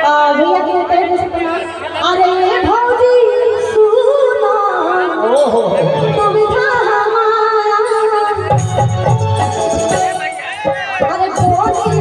भैया के तरफ से प्रणाम। अरे भौजी सुना कविता अरे भौजी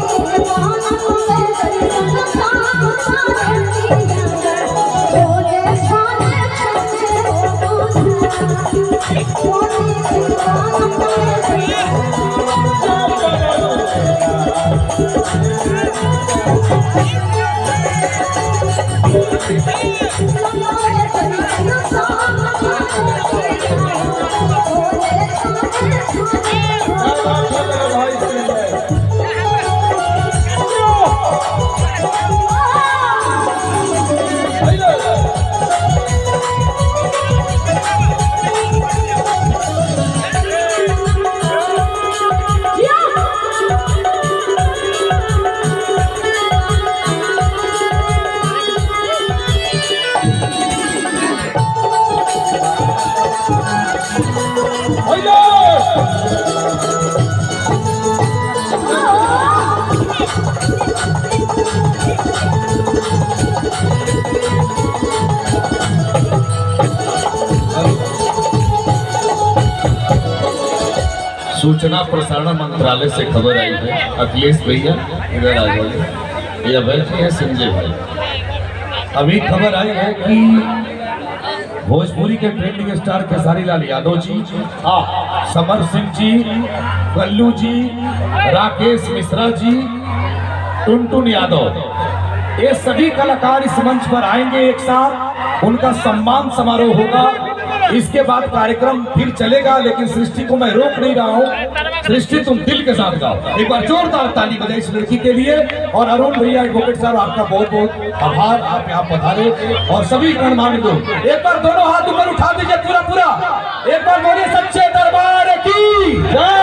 सूचना प्रसारण मंत्रालय से खबर आई है। अखिलेश भैया इधर आ जाइए, या बैठे हैं संजय भाई। अभी खबर आई है कि भोजपुरी के ट्रेंडिंग स्टार खेसारी लाल यादव जी, समर सिंह जी, कल्लू जी, राकेश मिश्रा जी, टुनटुन यादव, ये सभी कलाकार इस मंच पर आएंगे एक साथ। उनका सम्मान समारोह होगा। इसके बाद कार्यक्रम फिर चलेगा, लेकिन सृष्टि को मैं रोक नहीं रहा हूँ। सृष्टि तुम दिल के साथ गाओ। एक बार जोरदार ताली बजाइए इस लड़की के लिए। और अरुण भैया एडवोकेट साहब, आपका बहुत बहुत आभार, आप यहाँ पधारे। और सभी गणमान्य लोग एक बार दोनों हाथ ऊपर उठा दीजिए पूरा पूरा। एक बार बोलिए सच्चे दरबार की जय।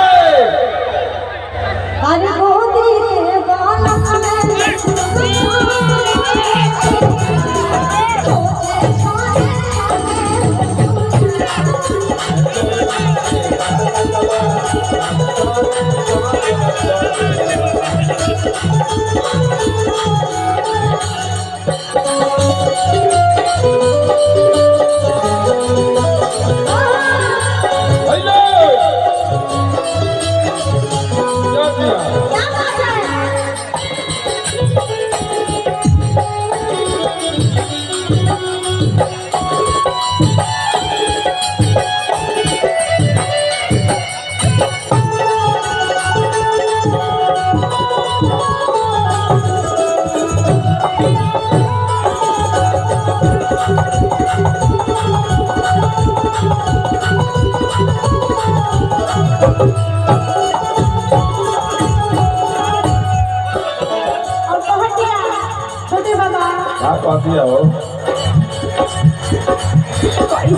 दिया हो भाई